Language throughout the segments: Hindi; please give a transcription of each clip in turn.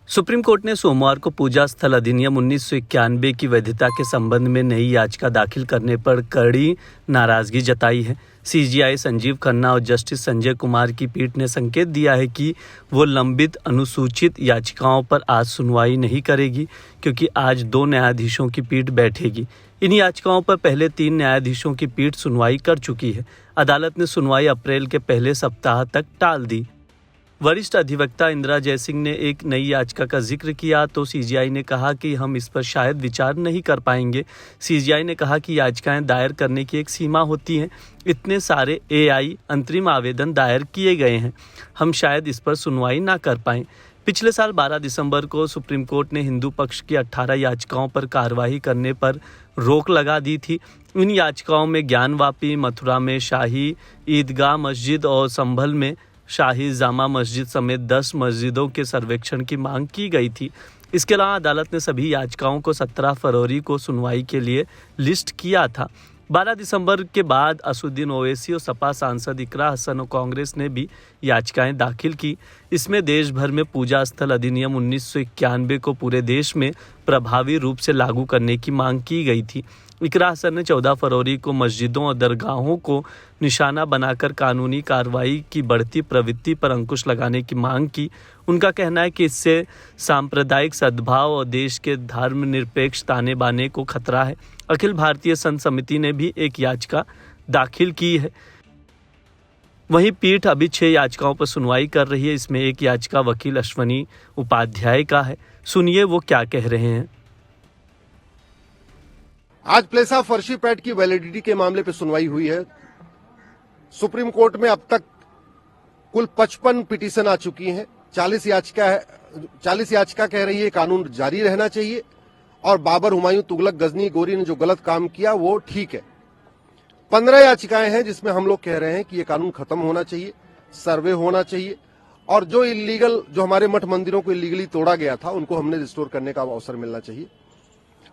सुप्रीम कोर्ट ने सोमवार को पूजा स्थल अधिनियम 1991 की वैधता के संबंध में नई याचिका दाखिल करने पर कड़ी नाराजगी जताई है। सीजेआई संजीव खन्ना और जस्टिस संजय कुमार की पीठ ने संकेत दिया है कि वो लंबित अनुसूचित याचिकाओं पर आज सुनवाई नहीं करेगी, क्योंकि आज 2 न्यायाधीशों की पीठ बैठेगी। इन याचिकाओं पर पहले 3 न्यायाधीशों की पीठ सुनवाई कर चुकी है। अदालत ने सुनवाई अप्रैल के पहले सप्ताह तक टाल दी। वरिष्ठ अधिवक्ता इंदिरा जयसिंह ने एक नई याचिका का जिक्र किया तो सीजेआई ने कहा कि हम इस पर शायद विचार नहीं कर पाएंगे। सीजेआई ने कहा कि याचिकाएं दायर करने की एक सीमा होती है। इतने सारे एआई अंतरिम आवेदन दायर किए गए हैं, हम शायद इस पर सुनवाई ना कर पाएं। पिछले साल 12 दिसंबर को सुप्रीम कोर्ट ने हिंदू पक्ष की 18 याचिकाओं पर कार्रवाई करने पर रोक लगा दी थी। इन याचिकाओं में ज्ञानवापी, मथुरा में शाही ईदगाह मस्जिद और संभल में शाही जामा मस्जिद समेत 10 मस्जिदों के सर्वेक्षण की मांग की गई थी। इसके अलावा अदालत ने सभी याचिकाओं को 17 फरवरी को सुनवाई के लिए लिस्ट किया था। 12 दिसंबर के बाद असुद्दीन ओवैसी और सपा सांसद इकरा हसन और कांग्रेस ने भी याचिकाएं दाखिल की। इसमें देश भर में पूजा स्थल अधिनियम 1991 को पूरे देश में प्रभावी रूप से लागू करने की मांग की गई थी। इकरा हसन ने 14 फरवरी को मस्जिदों और दरगाहों को निशाना बनाकर कानूनी कार्रवाई की बढ़ती प्रवृत्ति पर अंकुश लगाने की मांग की। उनका कहना है कि इससे सांप्रदायिक सद्भाव और देश के धर्मनिरपेक्ष ताने बाने को खतरा है। अखिल भारतीय संत समिति ने भी एक याचिका दाखिल की है। वहीं पीठ अभी 6 याचिकाओं पर सुनवाई कर रही है। इसमें एक याचिका वकील अश्वनी उपाध्याय का है। सुनिए वो क्या कह रहे हैं। आज प्लेस ऑफ वर्शिप एक्ट की वैलिडिटी के मामले पर सुनवाई हुई है। सुप्रीम कोर्ट में अब तक कुल 55 पिटीशन आ चुकी हैं। 40 याचिका कह रही है कानून जारी रहना चाहिए और बाबर, हुमायूं, तुगलक, गजनी, गोरी ने जो गलत काम किया वो ठीक है। 15 याचिकाएं हैं जिसमें हम लोग कह रहे हैं कि ये कानून खत्म होना चाहिए, सर्वे होना चाहिए और जो इलीगल, जो हमारे मठ मंदिरों को इलीगली तोड़ा गया था उनको हमने रिस्टोर करने का अवसर मिलना चाहिए।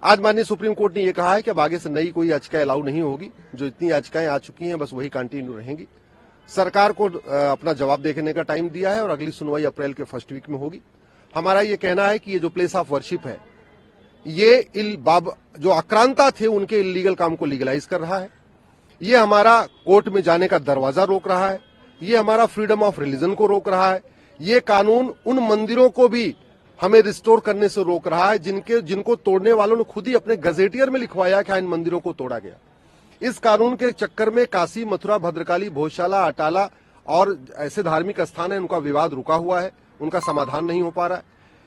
आज माननीय सुप्रीम कोर्ट ने यह कहा है कि अब आगे से नई कोई याचिका अलाउ नहीं होगी। जो इतनी याचिकाएं आ चुकी हैं बस वही कंटिन्यू रहेंगी। सरकार को अपना जवाब देखने का टाइम दिया है और अगली सुनवाई अप्रैल के फर्स्ट वीक में होगी। हमारा ये कहना है कि ये जो प्लेस ऑफ वर्शिप है ये जो आक्रांता थे उनके इलीगल काम को लीगलाइज कर रहा है। ये हमारा कोर्ट में जाने का दरवाजा रोक रहा है। ये हमारा फ्रीडम ऑफ रिलीजन को रोक रहा है। ये कानून उन मंदिरों को भी हमें रिस्टोर करने से रोक रहा है जिनको तोड़ने वालों ने खुद ही अपने गजेटियर में लिखवाया कि इन मंदिरों को तोड़ा गया। इस कानून के चक्कर में काशी, मथुरा, भद्रकाली, भोजशाला, अटाला और ऐसे धार्मिक स्थान है उनका विवाद रुका हुआ है, उनका समाधान नहीं हो पा रहा है।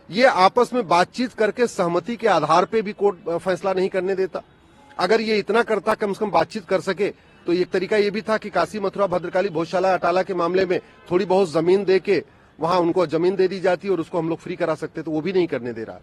ये आपस में बातचीत करके सहमति के आधार पे भी कोर्ट फैसला नहीं करने देता। अगर ये इतना करता, कम से कम बातचीत कर सके तो एक तरीका ये भी था कि काशी, मथुरा, भद्रकाली, भोजशाला, अटाला के मामले में थोड़ी बहुत जमीन दे के वहां उनको जमीन दे दी जाती और उसको हम लोग फ्री करा सकते, तो वो भी नहीं करने दे रहा।